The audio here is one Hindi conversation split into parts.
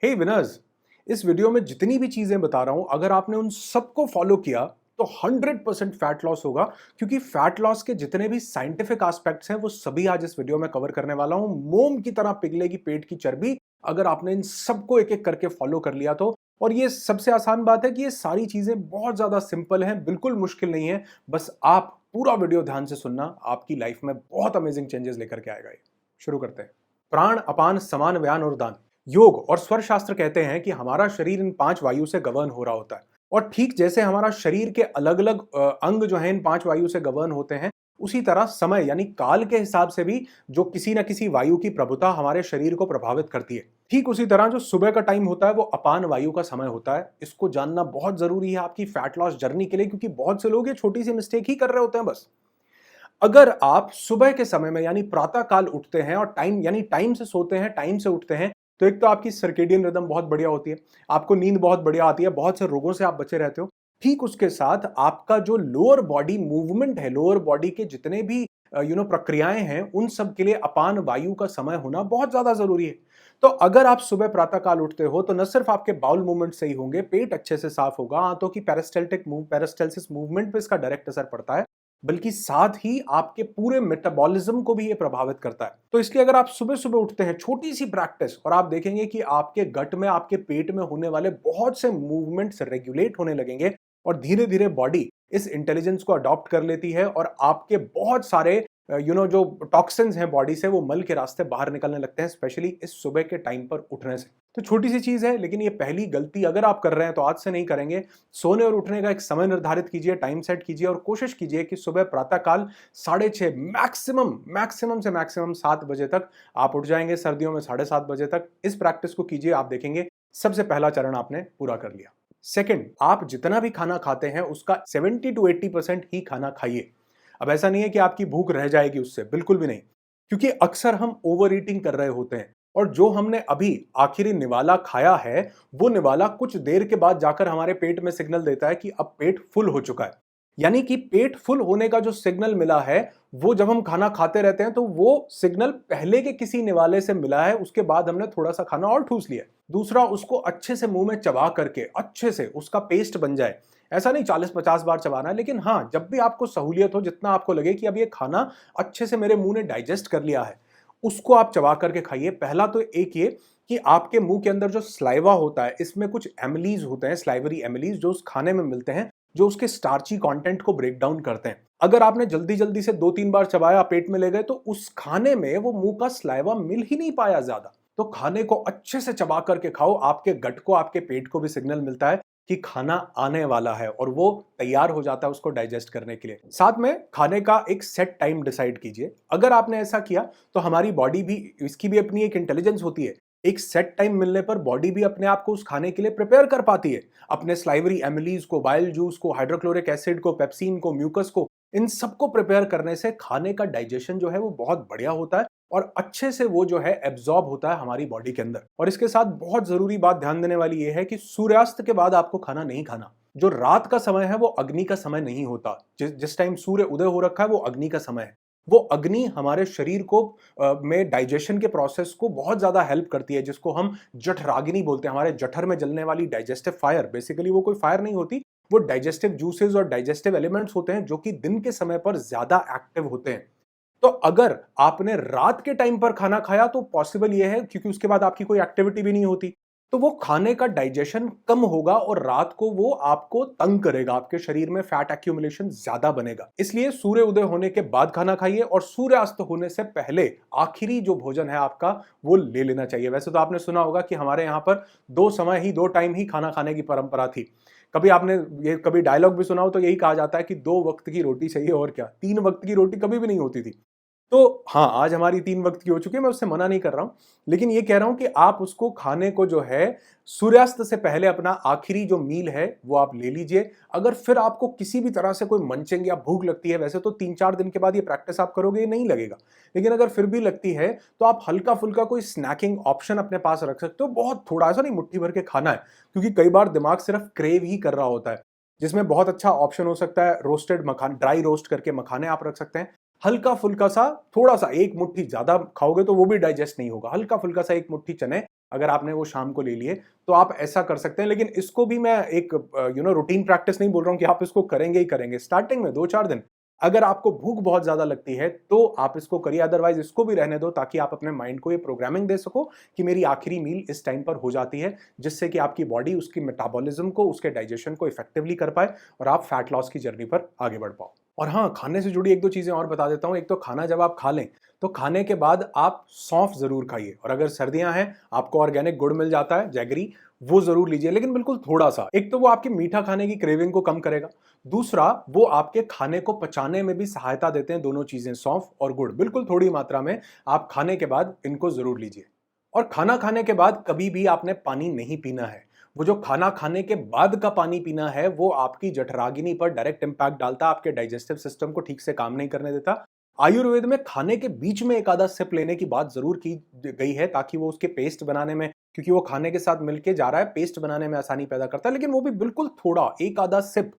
हे विनर्स, इस वीडियो में जितनी भी चीजें बता रहा हूं, अगर आपने उन सबको फॉलो किया तो 100% फैट लॉस होगा। क्योंकि फैट लॉस के जितने भी साइंटिफिक एस्पेक्ट्स हैं वो सभी आज इस वीडियो में कवर करने वाला हूं। मोम की तरह पिघलेगी पेट की चर्बी अगर आपने इन सबको एक एक करके फॉलो कर लिया तो। और ये सबसे आसान बात है कि ये सारी चीजें बहुत ज्यादा सिंपल हैं, बिल्कुल मुश्किल नहीं है। बस आप पूरा वीडियो ध्यान से सुनना, आपकी लाइफ में बहुत अमेजिंग चेंजेस लेकर के आएगा ये। शुरू करते हैं। प्राण, अपान, समान, व्यान और दान। योग और स्वर शास्त्र कहते हैं कि हमारा शरीर इन 5 वायु से गवर्न हो रहा होता है। और ठीक जैसे हमारा शरीर के अलग अलग अंग जो हैं इन 5 वायु से गवर्न होते हैं, उसी तरह समय यानी काल के हिसाब से भी जो किसी न किसी वायु की प्रभुता हमारे शरीर को प्रभावित करती है। ठीक उसी तरह जो सुबह का टाइम होता है वो अपान वायु का समय होता है। इसको जानना बहुत जरूरी है आपकी फैट लॉस जर्नी के लिए, क्योंकि बहुत से लोग ये छोटी सी मिस्टेक ही कर रहे होते हैं बस। अगर आप सुबह के समय में यानी प्रातः काल उठते हैं और टाइम यानी टाइम से सोते हैं, टाइम से उठते हैं, तो एक तो आपकी सर्केडियन रिदम बहुत बढ़िया होती है, आपको नींद बहुत बढ़िया आती है, बहुत से रोगों से आप बचे रहते हो। ठीक उसके साथ आपका जो लोअर बॉडी मूवमेंट है, लोअर बॉडी के जितने भी प्रक्रियाएं हैं, उन सब के लिए अपान वायु का समय होना बहुत ज्यादा जरूरी है। तो अगर आप सुबह प्रातः काल उठते हो तो न सिर्फ आपके बाउल मूवमेंट सही होंगे, पेट अच्छे से साफ होगा, आंतों की पेरिस्टालसिस मूवमेंट पे इसका डायरेक्ट असर पड़ता है, बल्कि साथ ही आपके पूरे मेटाबॉलिज्म को भी ये प्रभावित करता है। तो इसलिए अगर आप सुबह सुबह उठते हैं, छोटी सी प्रैक्टिस, और आप देखेंगे कि आपके गट में, आपके पेट में होने वाले बहुत से मूवमेंट्स रेगुलेट होने लगेंगे और धीरे धीरे बॉडी इस इंटेलिजेंस को अडॉप्ट कर लेती है और आपके बहुत सारे जो टॉक्सिन्स हैं बॉडी से, वो मल के रास्ते बाहर निकलने लगते हैं, स्पेशली इस सुबह के टाइम पर उठने से। तो छोटी सी चीज है, लेकिन ये पहली गलती अगर आप कर रहे हैं तो आज से नहीं करेंगे। सोने और उठने का एक समय निर्धारित कीजिए, टाइम सेट कीजिए और कोशिश कीजिए कि सुबह प्रातः काल 6:30 मैक्सिमम से मैक्सिमम 7 बजे तक आप उठ जाएंगे, सर्दियों में 7:30 बजे तक। इस प्रैक्टिस को कीजिए, आप देखेंगे सबसे पहला चरण आपने पूरा कर लिया। सेकंड, आप जितना भी खाना खाते हैं उसका 70 to 80% ही खाना खाइए। अब ऐसा नहीं है कि आपकी भूख रह जाएगी उससे, बिल्कुल भी नहीं। क्योंकि अक्सर हम ओवर ईटिंग कर रहे होते हैं और जो हमने अभी आखिरी निवाला खाया है, वो निवाला कुछ देर के बाद जाकर हमारे पेट में सिग्नल देता है कि अब पेट फुल हो चुका है। यानी कि पेट फुल होने का जो सिग्नल मिला है, वो जब हम खाना खाते रहते हैं तो वो सिग्नल पहले के किसी निवाले से मिला है, उसके बाद हमने थोड़ा सा खाना और ठूस लिया। दूसरा, उसको अच्छे से मुंह में चबा करके अच्छे से उसका पेस्ट बन जाए। ऐसा नहीं 40-50 बार चबाना है, लेकिन हाँ, जब भी आपको सहूलियत हो, जितना आपको लगे कि अब ये खाना अच्छे से मेरे मुंह ने डाइजेस्ट कर लिया है, उसको आप चबा करके खाइए। पहला तो एक ये कि आपके मुंह के अंदर जो स्लाइवा होता है, इसमें कुछ एमिलीज होते हैं, स्लाइवरी एमिलीज, जो उस खाने में मिलते हैं, जो उसके स्टार्ची कंटेंट को ब्रेक डाउन करते हैं। अगर आपने जल्दी जल्दी से 2-3 बार चबाया, पेट में ले गए, तो उस खाने में वो मुंह का स्लाइवा मिल ही नहीं पाया ज्यादा। तो खाने को अच्छे से चबा करके खाओ, आपके गट को, आपके पेट को भी सिग्नल मिलता है कि खाना आने वाला है और वो तैयार हो जाता है उसको डाइजेस्ट करने के लिए। साथ में खाने का एक सेट टाइम डिसाइड कीजिए। अगर आपने ऐसा किया तो हमारी बॉडी भी, इसकी भी अपनी एक इंटेलिजेंस होती है, एक सेट टाइम मिलने पर बॉडी भी अपने आप को उस खाने के लिए प्रिपेयर कर पाती है। अपने स्लाइवरी एमिलीज को, बाइल जूस को, हाइड्रोक्लोरिक एसिड को, पेप्सिन को, म्यूकस को, इन सबको प्रिपेयर करने से खाने का डाइजेशन जो है वो बहुत बढ़िया होता है और अच्छे से वो जो है एब्जॉर्ब होता है हमारी बॉडी के अंदर। और इसके साथ बहुत जरूरी बात ध्यान देने वाली ये है कि सूर्यास्त के बाद आपको खाना नहीं खाना। जो रात का समय है वो अग्नि का समय नहीं होता। जिस टाइम सूर्य उदय हो रखा है वो अग्नि का समय है। वो अग्नि हमारे शरीर को में डाइजेशन के प्रोसेस को बहुत ज्यादा हेल्प करती है, जिसको हम जठराग्नि बोलते हैं। हमारे जठर में जलने वाली डाइजेस्टिव फायर, बेसिकली वो कोई फायर नहीं होती, वो डाइजेस्टिव जूसेस और डाइजेस्टिव एलिमेंट्स होते हैं जो कि दिन के समय पर ज्यादा एक्टिव होते हैं। तो अगर आपने रात के टाइम पर खाना खाया तो पॉसिबल ये है, क्योंकि उसके बाद आपकी कोई एक्टिविटी भी नहीं होती, तो वो खाने का डाइजेशन कम होगा और रात को वो आपको तंग करेगा, आपके शरीर में फैट एक्यूमुलेशन ज्यादा बनेगा। इसलिए सूर्य उदय होने के बाद खाना खाइए और सूर्यास्त होने से पहले आखिरी जो भोजन है आपका वो ले लेना चाहिए। वैसे तो आपने सुना होगा कि हमारे यहाँ पर 2 टाइम ही खाना खाने की परंपरा थी। कभी आपने ये कभी डायलॉग भी सुना हो तो यही कहा जाता है कि 2 वक्त की रोटी चाहिए और क्या, 3 वक्त की रोटी कभी भी नहीं होती थी। तो हाँ, आज हमारी 3 वक्त की हो चुकी है, मैं उससे मना नहीं कर रहा हूं, लेकिन ये कह रहा हूं कि आप उसको खाने को जो है सूर्यास्त से पहले अपना आखिरी जो मील है वो आप ले लीजिए। अगर फिर आपको किसी भी तरह से कोई मंचिंग या भूख लगती है, वैसे तो 3-4 दिन के बाद ये प्रैक्टिस आप करोगे ये नहीं लगेगा, लेकिन अगर फिर भी लगती है तो आप हल्का फुल्का कोई स्नैकिंग ऑप्शन अपने पास रख सकते हो। बहुत थोड़ा सा नहीं, मुट्ठी भर के खाना है, क्योंकि कई बार दिमाग सिर्फ क्रेव ही कर रहा होता है। जिसमें बहुत अच्छा ऑप्शन हो सकता है रोस्टेड मखान, ड्राई रोस्ट करके मखाने आप रख सकते हैं। हल्का फुल्का सा, थोड़ा सा, एक मुट्ठी, ज्यादा खाओगे तो वो भी डाइजेस्ट नहीं होगा, हल्का फुल्का सा एक मुट्ठी चने अगर आपने वो शाम को ले लिए तो आप ऐसा कर सकते हैं। लेकिन इसको भी मैं एक रूटीन प्रैक्टिस नहीं बोल रहा हूं कि आप इसको करेंगे ही करेंगे। स्टार्टिंग में 2-4 दिन अगर आपको भूख बहुत ज्यादा लगती है तो आप इसको करिए, अदरवाइज इसको भी रहने दो, ताकि आप अपने माइंड को ये प्रोग्रामिंग दे सको कि मेरी आखिरी मील इस टाइम पर हो जाती है, जिससे कि आपकी बॉडी उसकी मेटाबॉलिज्म को, उसके डाइजेशन को इफेक्टिवली कर पाए और आप फैट लॉस की जर्नी पर आगे बढ़ पाओ। और हाँ, खाने से जुड़ी 1-2 चीजें और बता देता हूं। एक तो खाना जब आप खा लें तो खाने के बाद आप सौंफ जरूर खाइए, और अगर सर्दियां हैं आपको ऑर्गेनिक गुड़ मिल जाता है, जैगरी, वो जरूर लीजिए, लेकिन बिल्कुल थोड़ा सा। एक तो वो आपकी मीठा खाने की क्रेविंग को कम करेगा, दूसरा वो आपके खाने को पचाने में भी सहायता देते हैं। दोनों चीजें, सौंफ और गुड़, बिल्कुल थोड़ी मात्रा में आप खाने के बाद इनको जरूर लीजिए। और खाना खाने के बाद कभी भी आपने पानी नहीं पीना है। वो जो खाना खाने के बाद का पानी पीना है वो आपकी जठराग्नि पर डायरेक्ट इंपैक्ट डालता है, आपके डाइजेस्टिव सिस्टम को ठीक से काम नहीं करने देता। आयुर्वेद में खाने के बीच में एक आधा सिप लेने की बात जरूर की गई है, ताकि वो उसके पेस्ट बनाने में, क्योंकि वो खाने के साथ मिलके जा रहा है, पेस्ट बनाने में आसानी पैदा करता है। लेकिन वो भी बिल्कुल थोड़ा, एक आधा सिप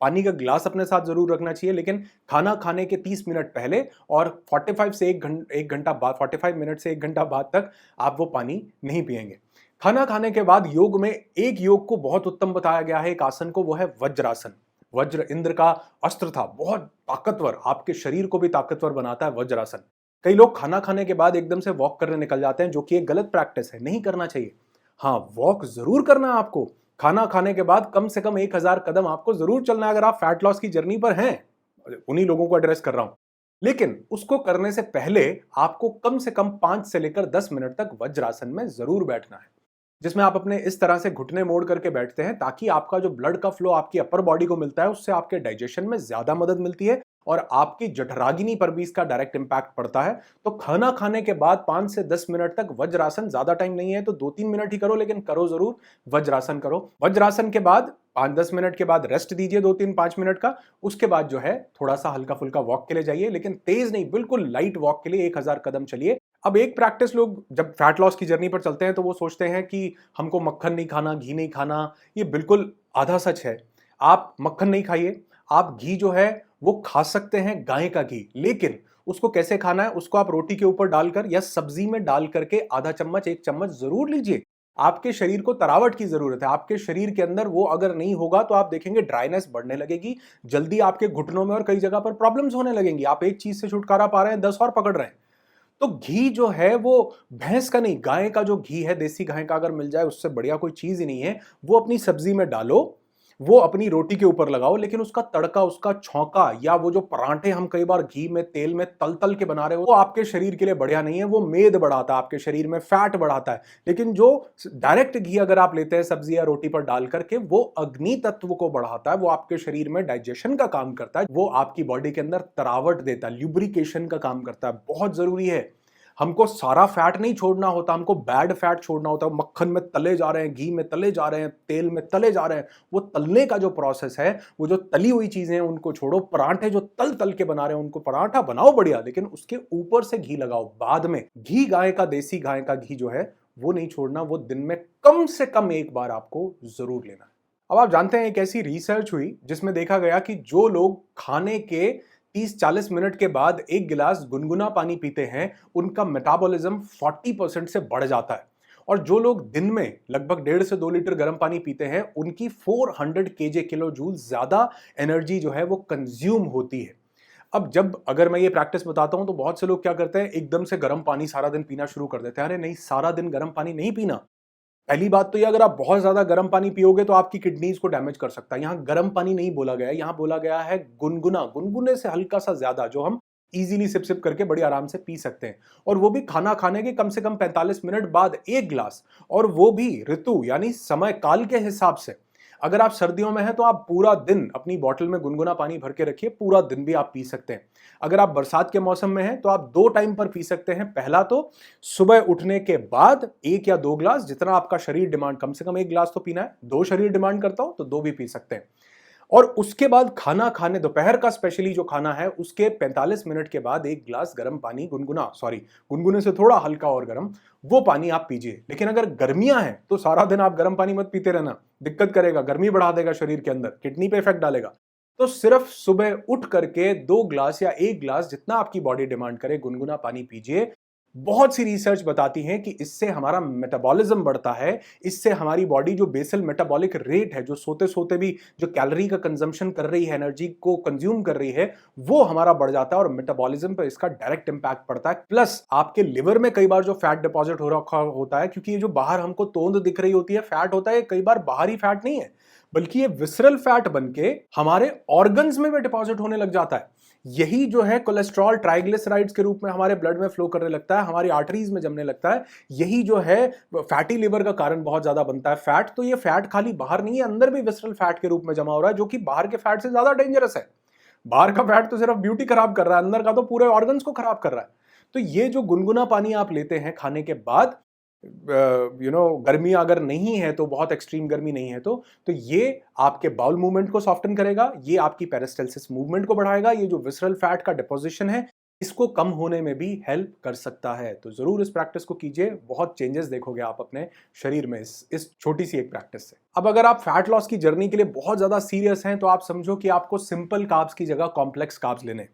पानी का गिलास अपने साथ जरूर रखना चाहिए, लेकिन खाना खाने के 30 मिनट पहले और 45 से 1 घंटा बाद, 45 मिनट से 1 घंटा बाद तक आप वो पानी नहीं पिएंगे। खाना खाने के बाद योग में एक योग को बहुत उत्तम बताया गया है, एक आसन को, वो है वज्रासन। वज्र इंद्र का अस्त्र था, बहुत ताकतवर, आपके शरीर को भी ताकतवर बनाता है वज्रासन। कई लोग खाना खाने के बाद एकदम से वॉक करने निकल जाते हैं, जो कि एक गलत प्रैक्टिस है, नहीं करना चाहिए। हाँ, वॉक जरूर करना है आपको। खाना खाने के बाद कम से कम 1000 कदम आपको जरूर चलना है, अगर आप फैट लॉस की जर्नी पर हैं। उन्हीं लोगों को एड्रेस कर रहा हूं। लेकिन उसको करने से पहले आपको कम से कम 5 से लेकर 10 मिनट तक वज्रासन में जरूर बैठना है, जिसमें आप अपने इस तरह से घुटने मोड़ करके बैठते हैं, ताकि आपका जो ब्लड का फ्लो आपकी अपर बॉडी को मिलता है, उससे आपके डाइजेशन में ज्यादा मदद मिलती है और आपकी जठराग्नि पर भी इसका डायरेक्ट इंपैक्ट पड़ता है। तो खाना खाने के बाद 5 से 10 मिनट तक वज्रासन, ज्यादा टाइम नहीं है तो 2-3 मिनट ही करो, लेकिन करो जरूर, वज्रासन करो। वज्रासन के बाद 5-10 मिनट के बाद रेस्ट दीजिए, 2-3-5 मिनट का। उसके बाद जो है थोड़ा सा हल्का फुल्का वॉक के लिए जाइए, लेकिन तेज नहीं, बिल्कुल लाइट वॉक के लिए 1000 कदम चलिए। अब एक प्रैक्टिस, लोग जब फैट लॉस की जर्नी पर चलते हैं तो वो सोचते हैं कि हमको मक्खन नहीं खाना, घी नहीं खाना। ये बिल्कुल आधा सच है। आप मक्खन नहीं खाइए, आप घी जो है वो खा सकते हैं, गाय का घी, लेकिन उसको कैसे खाना है, उसको आप रोटी के ऊपर डालकर या सब्जी में डाल करके आधा चम्मच, 1 चम्मच जरूर लीजिए। आपके शरीर को तरावट की जरूरत है, आपके शरीर के अंदर वो अगर नहीं होगा तो आप देखेंगे ड्राइनेस बढ़ने लगेगी, जल्दी आपके घुटनों में और कई जगह पर प्रॉब्लम्स होने लगेंगी। आप एक चीज से छुटकारा पा रहे हैं, 10 और पकड़ रहे हैं। तो घी जो है वो भैंस का नहीं, गाय का जो घी है, देसी गाय का अगर मिल जाए, उससे बढ़िया कोई चीज ही नहीं है। वो अपनी सब्जी में डालो, वो अपनी रोटी के ऊपर लगाओ, लेकिन उसका तड़का, उसका छौंका, या वो जो परांठे हम कई बार घी में, तेल में तल तल के बना रहे हो, वो आपके शरीर के लिए बढ़िया नहीं है। वो मेद बढ़ाता है, आपके शरीर में फैट बढ़ाता है। लेकिन जो डायरेक्ट घी अगर आप लेते हैं सब्जी या रोटी पर डाल करके, वो अग्नि तत्व को बढ़ाता है, वो आपके शरीर में डाइजेशन का काम करता है, वो आपकी बॉडी के अंदर तरावट देता है, ल्यूब्रिकेशन का काम करता है। बहुत जरूरी है। हमको सारा फैट नहीं छोड़ना होता, हमको बैड फैट छोड़ना होता है। मक्खन में तले जा रहे हैं, घी में तले जा रहे हैं, तेल में तले जा रहे हैं, वो तलने का जो प्रोसेस है, वो जो तली हुई चीजें हैं उनको छोड़ो। परांठे जो तल तल के बना रहे हैं, उनको परांठा बनाओ बढ़िया, लेकिन उसके ऊपर से घी लगाओ बाद में। घी, गाय का, देसी गाय का घी जो है वो नहीं छोड़ना, वो दिन में कम से कम एक बार आपको जरूर लेना है। अब आप जानते हैं, एक ऐसी रिसर्च हुई जिसमें देखा गया कि जो लोग खाने के 30-40 मिनट के बाद 1 गिलास गुनगुना पानी पीते हैं, उनका मेटाबॉलिज्म 40% से बढ़ जाता है। और जो लोग दिन में लगभग 1.5 से 2 लीटर गर्म पानी पीते हैं, उनकी 400 केजे किलो जूल ज्यादा एनर्जी जो है वो कंज्यूम होती है। अब जब अगर मैं ये प्रैक्टिस बताता हूं तो बहुत से लोग क्या करते हैं, एकदम से गर्म पानी सारा दिन पीना शुरू कर देते हैं। अरे नहीं, सारा दिन गर्म पानी नहीं पीना। पहली बात तो ये, अगर आप बहुत ज्यादा गर्म पानी पियोगे तो आपकी किडनीज को डैमेज कर सकता है। यहां गर्म पानी नहीं बोला गया है, यहां बोला गया है गुनगुना, गुनगुने से हल्का सा ज्यादा, जो हम इजीली सिप सिप करके बड़ी आराम से पी सकते हैं। और वो भी खाना खाने के कम से कम 45 मिनट बाद 1 गिलास, और वो भी ऋतु यानी समय काल के हिसाब से। अगर आप सर्दियों में हैं तो आप पूरा दिन अपनी बोतल में गुनगुना पानी भर के रखिए, पूरा दिन भी आप पी सकते हैं। अगर आप बरसात के मौसम में हैं तो आप 2 टाइम पर पी सकते हैं। पहला तो सुबह उठने के बाद 1 या 2 गिलास, जितना आपका शरीर डिमांड, कम से कम 1 गिलास तो पीना है। 2 शरीर डिमांड करता हो तो 2 भी पी सकते हैं। और उसके बाद खाना खाने, दोपहर का स्पेशली जो खाना है, उसके 45 मिनट के बाद 1 गिलास गर्म पानी, गुनगुने से थोड़ा हल्का और गर्म, वो पानी आप पीजिए। लेकिन अगर गर्मियां हैं तो सारा दिन आप गर्म पानी मत पीते रहना, दिक्कत करेगा, गर्मी बढ़ा देगा शरीर के अंदर, किडनी पे इफेक्ट डालेगा। तो सिर्फ सुबह उठ करके 2 गिलास या 1 गिलास, जितना आपकी बॉडी डिमांड करे, गुनगुना पानी पीजिए। बहुत सी रिसर्च बताती है कि इससे हमारा मेटाबॉलिज्म बढ़ता है, इससे हमारी बॉडी जो बेसल मेटाबॉलिक रेट है, जो सोते सोते भी जो कैलोरी का कंजम्पशन कर रही है, एनर्जी को कंज्यूम कर रही है, वो हमारा बढ़ जाता है और मेटाबॉलिज्म पर इसका डायरेक्ट इंपैक्ट पड़ता है। प्लस आपके लिवर में कई बार जो फैट डिपॉजिट हो रखा होता है, क्योंकि ये जो बाहर हमको तोंद दिख रही होती है फैट होता है, कई बार बाहरी फैट नहीं है, बल्कि ये विसरल फैट बनके हमारे ऑर्गन्स में भी डिपॉजिट होने लग जाता है। यही जो है कोलेस्ट्रॉल ट्राइग्लिसराइड्स के रूप में हमारे ब्लड में फ्लो करने लगता है, हमारी आर्टरीज में जमने लगता है। यही जो है फैटी लिवर का कारण बहुत ज्यादा बनता है। फैट तो ये फैट खाली बाहर नहीं है, अंदर भी विसरल फैट के रूप में जमा हो रहा है, जो कि बाहर के फैट से ज्यादा डेंजरस है। बाहर का फैट तो सिर्फ ब्यूटी खराब कर रहा है, अंदर का तो पूरे ऑर्गन्स को खराब कर रहा है। तो ये जो गुनगुना पानी आप लेते हैं खाने के बाद, गर्मी अगर नहीं है तो, बहुत एक्सट्रीम गर्मी नहीं है तो ये आपके बाउल मूवमेंट को सॉफ्टन करेगा, ये आपकी पेरिस्टाल्सिस मूवमेंट को बढ़ाएगा, ये जो विसरल फैट का डिपोजिशन है इसको कम होने में भी हेल्प कर सकता है। तो जरूर इस प्रैक्टिस को कीजिए, बहुत चेंजेस देखोगे आप अपने शरीर में इस छोटी सी एक प्रैक्टिस से। अब अगर आप फैट लॉस की जर्नी के लिए बहुत ज्यादा सीरियस हैं तो आप समझो कि आपको सिंपल कार्ब्स की जगह कॉम्प्लेक्स कार्ब्स लेने।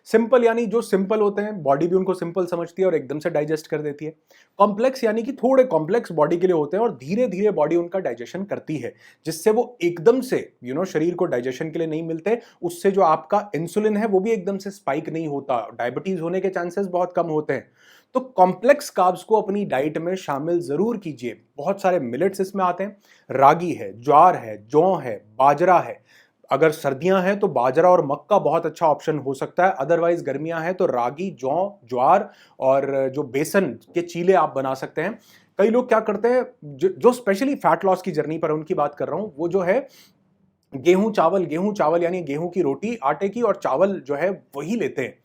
सिंपल यानी जो सिंपल होते हैं, बॉडी भी उनको सिंपल समझती है और एकदम से डाइजेस्ट कर देती है। कॉम्प्लेक्स यानी कि थोड़े कॉम्प्लेक्स बॉडी के लिए होते हैं और धीरे धीरे बॉडी उनका डाइजेशन करती है, जिससे वो एकदम से शरीर को डाइजेशन के लिए नहीं मिलते। उससे जो आपका इंसुलिन है वो भी एकदम से स्पाइक नहीं होता, डायबिटीज होने के चांसेस बहुत कम होते हैं। तो कॉम्प्लेक्स कार्ब्स को अपनी डाइट में शामिल जरूर कीजिए। बहुत सारे मिलेट्स इसमें आते हैं, रागी है, ज्वार है, जौ है, बाजरा है। अगर सर्दियां हैं तो बाजरा और मक्का बहुत अच्छा ऑप्शन हो सकता है। अदरवाइज गर्मियां हैं तो रागी, जौ, ज्वार और जो बेसन के चीले आप बना सकते हैं। कई लोग क्या करते हैं, जो स्पेशली फैट लॉस की जर्नी पर उनकी बात कर रहा हूं, वो जो है गेहूं चावल यानी गेहूं की रोटी, आटे की, और चावल जो है वही लेते हैं।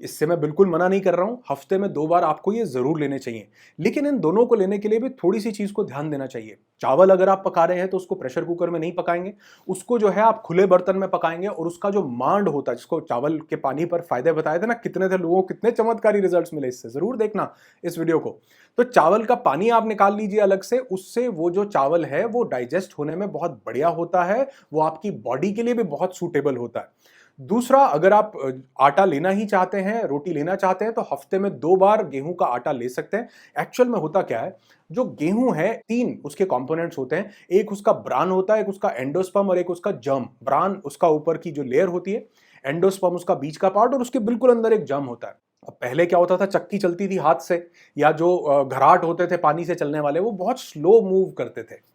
इससे मैं बिल्कुल मना नहीं कर रहा हूं, हफ्ते में 2 बार आपको ये जरूर लेने चाहिए। लेकिन इन दोनों को लेने के लिए भी थोड़ी सी चीज को ध्यान देना चाहिए। चावल अगर आप पका रहे हैं तो उसको प्रेशर कुकर में नहीं पकाएंगे, उसको जो है आप खुले बर्तन में पकाएंगे। और उसका जो मांड होता है, जिसको चावल के पानी पर फायदे बताए थे ना, कितने थे लोगों को कितने चमत्कारी रिजल्ट्स मिले इससे, जरूर देखना इस वीडियो को। तो चावल का पानी आप निकाल लीजिए अलग से, उससे वो जो चावल है वो डाइजेस्ट होने में बहुत बढ़िया होता है, वो आपकी बॉडी के लिए भी बहुत सूटेबल होता है। दूसरा, अगर आप आटा लेना ही चाहते हैं, रोटी लेना चाहते हैं, तो हफ्ते में 2 बार गेहूं का आटा ले सकते हैं। एक्चुअल में होता क्या है, जो गेहूं है 3 उसके कंपोनेंट्स होते हैं। एक उसका ब्रान होता है, एक उसका एंडोस्पर्म और एक उसका जर्म। ब्रान उसका ऊपर की जो लेयर होती है, एंडोस्पर्म उसका बीच का पार्ट, और उसके बिल्कुल अंदर एक जर्म होता है। अब पहले क्या होता था, चक्की चलती थी हाथ से, या जो घराट होते थे पानी से चलने वाले, वो बहुत स्लो मूव करते थे।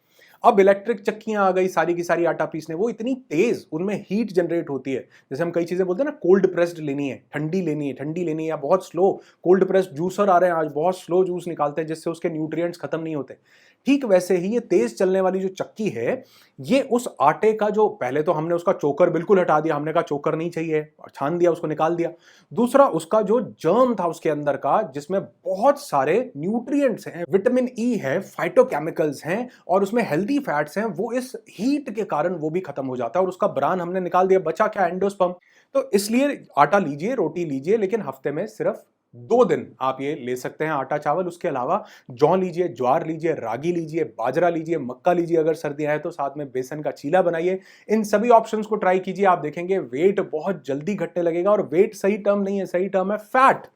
अब इलेक्ट्रिक चक्कियां आ गई, सारी की सारी आटा पीसने, वो इतनी तेज, उनमें हीट जनरेट होती है। जैसे हम कई चीजें बोलते हैं ना, कोल्ड प्रेस्ड लेनी है, ठंडी लेनी है, ठंडी लेनी है, या बहुत स्लो कोल्ड प्रेस्ड जूसर आ रहे हैं आज, बहुत स्लो जूस निकालते हैं जिससे उसके न्यूट्रिएंट्स खत्म नहीं होते। ठीक वैसे ही ये तेज चलने वाली जो चक्की है, ये उस आटे का जो, पहले तो हमने उसका चोकर बिल्कुल हटा दिया, हमने कहा चोकर नहीं चाहिए, छान दिया, उसको निकाल दिया। दूसरा, उसका जो जर्म था उसके अंदर का, जिसमें बहुत सारे न्यूट्रिएंट्स हैं, विटामिन ई है, फाइटोकेमिकल्स हैं और उसमें हेल्दी फैट्स हैं, वो इस हीट के कारण वो भी खत्म हो जाता है और उसका ब्रान हमने निकाल दिया, बचा क्या, एंडोस्पर्म। तो इसलिए आटा लीजिए, रोटी लीजिए, लेकिन हफ्ते में सिर्फ 2 दिन आप ये ले सकते हैं आटा चावल। उसके अलावा जौ लीजिए, ज्वार लीजिए, रागी लीजिए, बाजरा लीजिए, मक्का लीजिए, अगर सर्दियां हैं तो साथ में बेसन का चीला बनाइए। इन सभी ऑप्शंस को ट्राई कीजिए, आप देखेंगे वेट बहुत जल्दी घटने लगेगा। और वेट सही टर्म नहीं है, सही टर्म है फैट,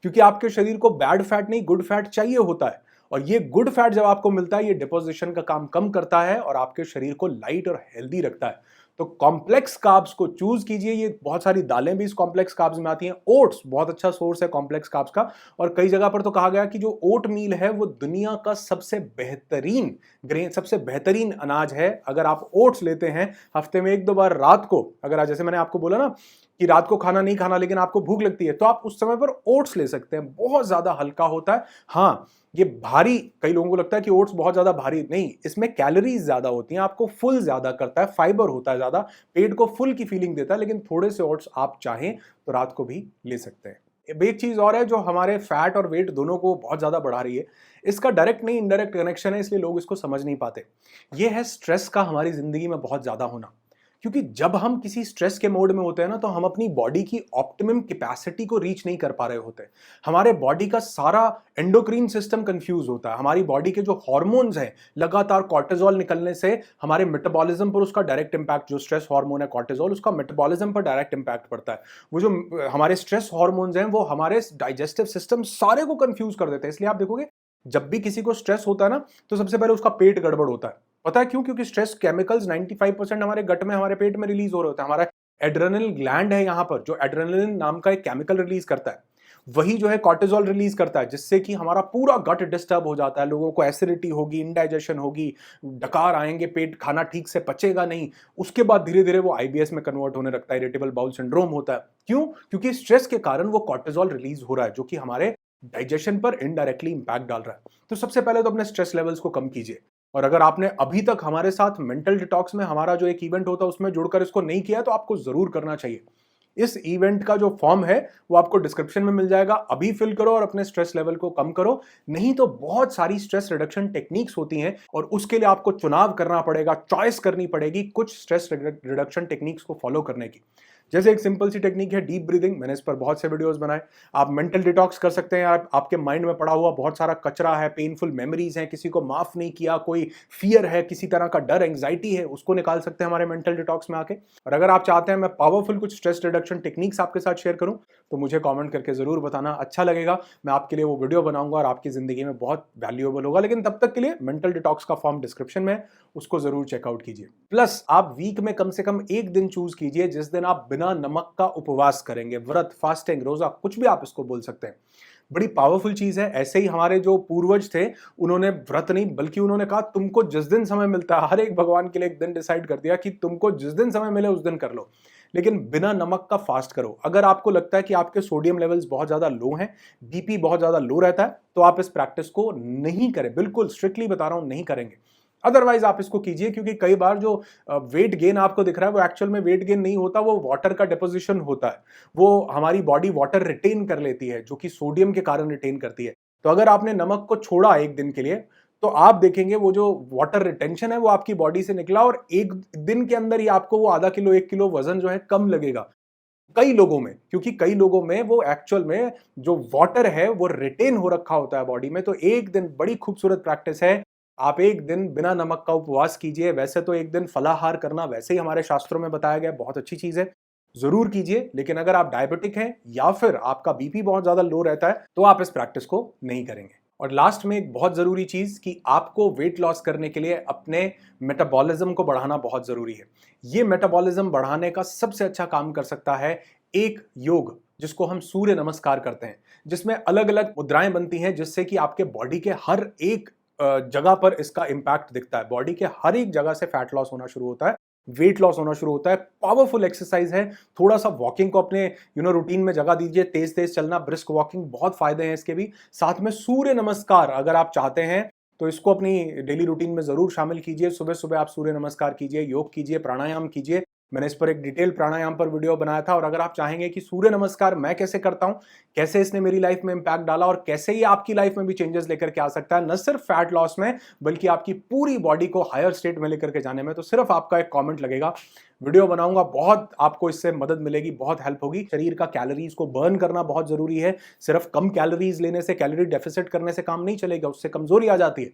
क्योंकि आपके शरीर को बैड फैट नहीं, गुड फैट चाहिए होता है। और ये गुड फैट जब आपको मिलता है, ये डिपोजिशन का काम कम करता है और आपके शरीर को लाइट और हेल्दी रखता है। तो कॉम्प्लेक्स कार्ब्स को चूज कीजिए। ये बहुत सारी दालें भी इस कॉम्प्लेक्स कार्ब्स में आती हैं। ओट्स बहुत अच्छा सोर्स है कॉम्प्लेक्स कार्ब्स का, और कई जगह पर तो कहा गया कि जो ओट मील है वो दुनिया का सबसे बेहतरीन ग्रेन, सबसे बेहतरीन अनाज है। अगर आप ओट्स लेते हैं हफ्ते में 1-2 बार रात को, अगर जैसे मैंने आपको बोला ना कि रात को खाना नहीं खाना लेकिन आपको भूख लगती है, तो आप उस समय पर ओट्स ले सकते हैं। बहुत ज्यादा हल्का होता है। हाँ, ये भारी, कई लोगों को लगता है कि ओट्स बहुत ज्यादा भारी, नहीं, इसमें कैलोरीज ज्यादा होती हैं, आपको फुल ज्यादा करता है, फाइबर होता है ज्यादा, पेट को फुल की फीलिंग देता है। लेकिन थोड़े से ओट्स आप चाहें तो रात को भी ले सकते हैं। एक चीज और है जो हमारे फैट और वेट दोनों को बहुत ज्यादा बढ़ा रही है, इसका डायरेक्ट नहीं इनडायरेक्ट कनेक्शन है, इसलिए लोग इसको समझ नहीं पाते। यह है स्ट्रेस का हमारी जिंदगी में बहुत ज्यादा होना। क्योंकि जब हम किसी स्ट्रेस के मोड में होते हैं ना, तो हम अपनी बॉडी की ऑप्टिमम कैपेसिटी को रीच नहीं कर पा रहे होते। हमारे बॉडी का सारा एंडोक्रीन सिस्टम कंफ्यूज होता है। हमारी बॉडी के जो हार्मोन्स हैं, लगातार कॉर्टिसोल निकलने से हमारे मेटाबॉलिज्म पर उसका डायरेक्ट इंपैक्ट, जो स्ट्रेस हार्मोन है कॉर्टिसोल, उसका मेटाबॉलिज्म पर डायरेक्ट इंपैक्ट पड़ता है। वो जो हमारे स्ट्रेस हार्मोन्स हैं, वो हमारे डाइजेस्टिव सिस्टम सारे को कंफ्यूज कर देते हैं। इसलिए आप देखोगे जब भी किसी को स्ट्रेस होता है ना, तो सबसे पहले उसका पेट गड़बड़ होता है। पता है क्यों? क्योंकि स्ट्रेस केमिकल्स 95% हमारे गट में, हमारे पेट में रिलीज हो रहे होते हैं। हमारा एड्रेनल ग्लैंड है यहाँ पर, जो एड्रेनलिन नाम का एक केमिकल रिलीज करता है, वही जो है कॉर्टिसोल रिलीज करता है, जिससे कि हमारा पूरा गट डिस्टर्ब हो जाता है। लोगों को एसिडिटी होगी, इंडाइजेशन होगी, डकार आएंगे, पेट खाना ठीक से पचेगा नहीं। उसके बाद धीरे धीरे वो आईबीएस में कन्वर्ट होने लगता है, इरिटेबल बाउल सिंड्रोम होता है। क्यों? क्योंकि स्ट्रेस के कारण वो कॉर्टिसोल रिलीज हो रहा है, जो कि हमारे डाइजेशन पर इनडायरेक्टली इंपैक्ट डाल रहा है। तो सबसे पहले तो अपने स्ट्रेस लेवल्स को कम कीजिए। और अगर आपने अभी तक हमारे साथ मेंटल डिटॉक्स में, हमारा जो एक इवेंट होता है उसमें जुड़कर इसको नहीं किया, तो आपको जरूर करना चाहिए। इस इवेंट का जो फॉर्म है वो आपको डिस्क्रिप्शन में मिल जाएगा, अभी फिल करो और अपने स्ट्रेस लेवल को कम करो। नहीं तो बहुत सारी स्ट्रेस रिडक्शन टेक्निक्स होती हैं और उसके लिए आपको चुनाव करना पड़ेगा, चॉइस करनी पड़ेगी कुछ स्ट्रेस रिडक्शन टेक्निक्स को फॉलो करने की। जैसे एक सिंपल सी टेक्निक है डीप ब्रीदिंग, मैंने इस पर बहुत से वीडियोस बनाए। आप मेंटल डिटॉक्स कर सकते हैं। आपके माइंड में पड़ा हुआ बहुत सारा कचरा है, पेनफुल मेमोरीज हैं, किसी को माफ नहीं किया, कोई फियर है, किसी तरह का डर, एंग्जाइटी है, उसको निकाल सकते हैं हमारे मेंटल डिटॉक्स में आके। और अगर आप चाहते हैं मैं पावरफुल कुछ स्ट्रेस रिडक्शन टेक्निक्स आपके साथ शेयर करूं, तो मुझे कमेंट करके जरूर बताना, अच्छा लगेगा। मैं आपके लिए वो वीडियो बनाऊंगा और आपकी जिंदगी में बहुत वैल्यूएबल होगा। लेकिन तब तक के लिए मेंटल डिटॉक्स का फॉर्म डिस्क्रिप्शन में है, उसको जरूर चेकआउट कीजिए। प्लस आप वीक में कम से कम एक दिन चूज कीजिए जिस दिन आप बिना नमक का उपवास करेंगे, व्रत, फास्टिंग, रोजा, कुछ भी आप इसको बोल सकते हैं। बड़ी पावरफुल चीज है। ऐसे ही हमारे जो पूर्वज थे, उन्होंने व्रत नहीं बल्कि उन्होंने कहा तुमको जिस दिन समय मिलता है, हर एक भगवान के लिए एक दिन डिसाइड कर दिया कि तुमको जिस दिन समय मिले उस दिन कर लो, लेकिन बिना नमक का फास्ट करो। अगर आपको लगता है कि आपके सोडियम लेवल्स बहुत ज्यादा लो हैं, बीपी बहुत ज्यादा लो रहता है, तो आप इस प्रैक्टिस को नहीं करें। बिल्कुल स्ट्रिक्टली बता रहा हूं, नहीं करेंगे। अदरवाइज आप इसको कीजिए, क्योंकि कई बार जो वेट गेन आपको दिख रहा है वो एक्चुअल में वेट गेन नहीं होता, वो वाटर का डिपोजिशन होता है। वो हमारी बॉडी वाटर रिटेन कर लेती है, जो कि सोडियम के कारण रिटेन करती है। तो अगर आपने नमक को छोड़ा एक दिन के लिए, तो आप देखेंगे वो जो वाटर रिटेंशन है वो आपकी बॉडी से निकला, और एक दिन के अंदर ही आपको वो आधा किलो 1 किलो वजन जो है कम लगेगा। कई लोगों में, क्योंकि कई लोगों में वो एक्चुअल में जो वाटर है वो रिटेन हो रखा होता है बॉडी में। तो एक दिन बड़ी खूबसूरत प्रैक्टिस है, आप एक दिन बिना नमक का उपवास कीजिए। वैसे तो एक दिन फलाहार करना वैसे ही हमारे शास्त्रों में बताया गया, बहुत अच्छी चीज है, जरूर कीजिए। लेकिन अगर आप डायबिटिक हैं या फिर आपका बीपी बहुत ज्यादा लो रहता है, तो आप इस प्रैक्टिस को नहीं करेंगे। और लास्ट में एक बहुत जरूरी चीज कि आपको वेट लॉस करने के लिए अपने मेटाबॉलिज्म को बढ़ाना बहुत जरूरी है। ये मेटाबॉलिज्म बढ़ाने का सबसे अच्छा काम कर सकता है एक योग, जिसको हम सूर्य नमस्कार करते हैं, जिसमें अलग अलग मुद्राएं बनती हैं, जिससे कि आपके बॉडी के हर एक जगह पर इसका इंपैक्ट दिखता है। बॉडी के हर एक जगह से फैट लॉस होना शुरू होता है, वेट लॉस होना शुरू होता है। पावरफुल एक्सरसाइज है। थोड़ा सा वॉकिंग को अपने रूटीन में जगह दीजिए, तेज तेज चलना, ब्रिस्क वॉकिंग, बहुत फायदे हैं इसके भी। साथ में सूर्य नमस्कार अगर आप चाहते हैं तो इसको अपनी डेली रूटीन में जरूर शामिल कीजिए। सुबह सुबह आप सूर्य नमस्कार कीजिए, योग कीजिए, प्राणायाम कीजिए। मैंने इस पर एक डिटेल प्राणायाम पर वीडियो बनाया था। और अगर आप चाहेंगे कि सूर्य नमस्कार मैं कैसे करता हूं, कैसे इसने मेरी लाइफ में इंपैक्ट डाला और कैसे ये आपकी लाइफ में भी चेंजेस लेकर के आ सकता है, न सिर्फ फैट लॉस में बल्कि आपकी पूरी बॉडी को हायर स्टेट में लेकर के जाने में, तो सिर्फ आपका एक कमेंट लगेगा, वीडियो बनाऊंगा, बहुत आपको इससे मदद मिलेगी, बहुत हेल्प होगी। शरीर का कैलोरीज को बर्न करना बहुत जरूरी है। सिर्फ कम कैलोरीज लेने से, कैलोरी डेफिसिट करने से काम नहीं चलेगा, उससे कमजोरी आ जाती है।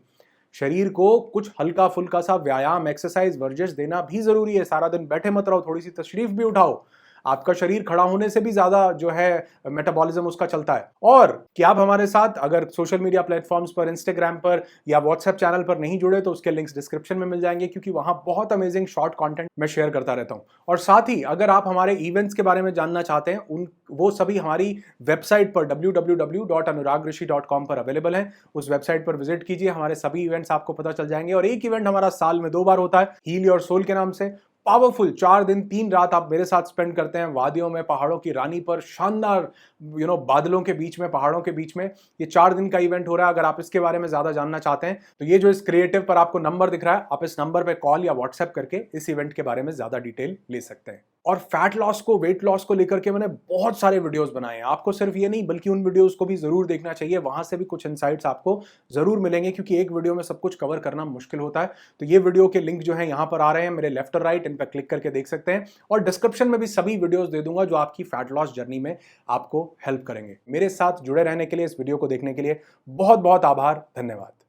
शरीर को कुछ हल्का फुल्का सा व्यायाम, एक्सरसाइज, वर्जिश देना भी जरूरी है। सारा दिन बैठे मत रहो, थोड़ी सी तशरीफ भी उठाओ। आपका शरीर खड़ा होने से भी ज्यादा जो है मेटाबॉलिज्म उसका चलता है। और क्या आप हमारे साथ अगर सोशल मीडिया प्लेटफॉर्म्स पर, इंस्टाग्राम पर या व्हाट्सएप चैनल पर नहीं जुड़े, तो उसके लिंक्स डिस्क्रिप्शन में मिल जाएंगे, क्योंकि वहां बहुत अमेजिंग शॉर्ट कंटेंट मैं शेयर करता रहता हूं। और साथ ही अगर आप हमारे इवेंट्स के बारे में जानना चाहते हैं, वो सभी हमारी वेबसाइट पर www.anuragrishi.com पर अवेलेबल है। उस वेबसाइट पर विजिट कीजिए, हमारे सभी इवेंट्स आपको पता चल जाएंगे। और एक इवेंट हमारा साल में 2 बार होता है, हील योर सोल के नाम से। पावरफुल 4 दिन 3 रात आप मेरे साथ स्पेंड करते हैं वादियों में, पहाड़ों की रानी पर, शानदार बादलों के बीच में, पहाड़ों के बीच में। ये 4 दिन का इवेंट हो रहा है। अगर आप इसके बारे में ज्यादा जानना चाहते हैं, तो ये जो इस क्रिएटिव पर आपको नंबर दिख रहा है, आप इस नंबर पे कॉल या व्हाट्सएप करके इस इवेंट के बारे में ज्यादा डिटेल ले सकते हैं। और फैट लॉस को, वेट लॉस को लेकर के मैंने बहुत सारे वीडियोस बनाए हैं। आपको सिर्फ ये नहीं बल्कि उन वीडियोस को भी जरूर देखना चाहिए, वहां से भी कुछ इनसाइट्स आपको जरूर मिलेंगे, क्योंकि एक वीडियो में सब कुछ कवर करना मुश्किल होता है। तो ये वीडियो के लिंक जो है यहाँ पर आ रहे हैं, मेरे लेफ्ट और राइट, इन पर क्लिक करके देख सकते हैं और डिस्क्रिप्शन में भी सभी वीडियोस दे दूंगा जो आपकी फैट लॉस जर्नी में आपको हेल्प करेंगे। मेरे साथ जुड़े रहने के लिए, इस वीडियो को देखने के लिए बहुत बहुत आभार, धन्यवाद।